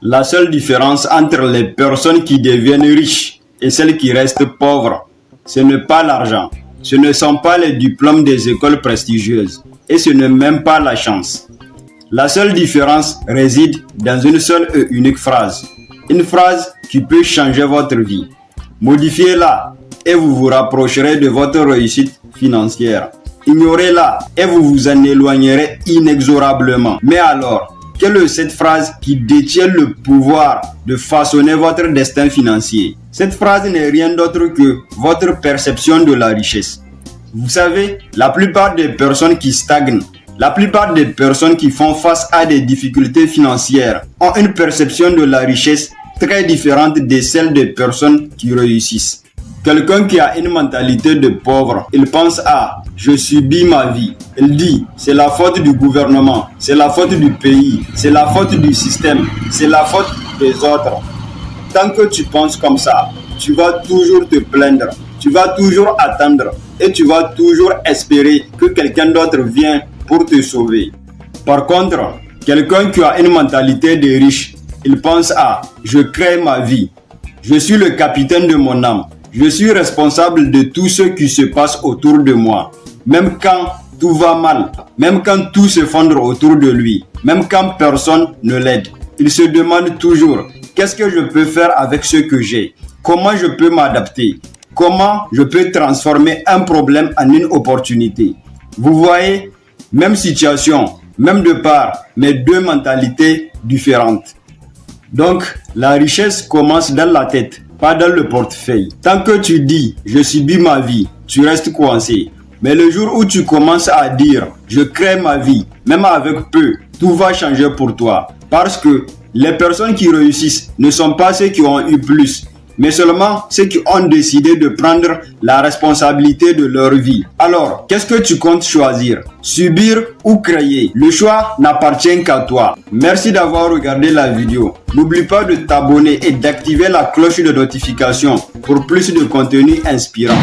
La seule différence entre les personnes qui deviennent riches et celles qui restent pauvres, ce n'est pas l'argent, ce ne sont pas les diplômes des écoles prestigieuses et ce n'est même pas la chance. La seule différence réside dans une seule et unique phrase. Une phrase qui peut changer votre vie. Modifiez-la et vous vous rapprocherez de votre réussite financière. Ignorez-la et vous vous en éloignerez inexorablement. Mais alors, quelle est cette phrase qui détient le pouvoir de façonner votre destin financier? Cette phrase n'est rien d'autre que votre perception de la richesse. Vous savez, la plupart des personnes qui stagnent, la plupart des personnes qui font face à des difficultés financières ont une perception de la richesse très différente de celle des personnes qui réussissent. Quelqu'un qui a une mentalité de pauvre, il pense à « je subis ma vie ». Il dit « c'est la faute du gouvernement, c'est la faute du pays, c'est la faute du système, c'est la faute des autres ». Tant que tu penses comme ça, tu vas toujours te plaindre, tu vas toujours attendre et tu vas toujours espérer que quelqu'un d'autre vienne pour te sauver. Par contre, quelqu'un qui a une mentalité de riche, il pense à « je crée ma vie, je suis le capitaine de mon âme ». Je suis responsable de tout ce qui se passe autour de moi. Même quand tout va mal, même quand tout s'effondre autour de lui, même quand personne ne l'aide. Il se demande toujours, qu'est-ce que je peux faire avec ce que j'ai? Comment je peux m'adapter? Comment je peux transformer un problème en une opportunité? Vous voyez, même situation, même de part, mais deux mentalités différentes. Donc, la richesse commence dans la tête, pas dans le portefeuille. Tant que tu dis « je subis ma vie », tu restes coincé. Mais le jour où tu commences à dire « je crée ma vie », même avec peu, tout va changer pour toi. Parce que les personnes qui réussissent ne sont pas ceux qui ont eu plus, mais seulement ceux qui ont décidé de prendre la responsabilité de leur vie. Alors, qu'est-ce que tu comptes choisir? Subir ou créer? Le choix n'appartient qu'à toi. Merci d'avoir regardé la vidéo. N'oublie pas de t'abonner et d'activer la cloche de notification pour plus de contenu inspirant.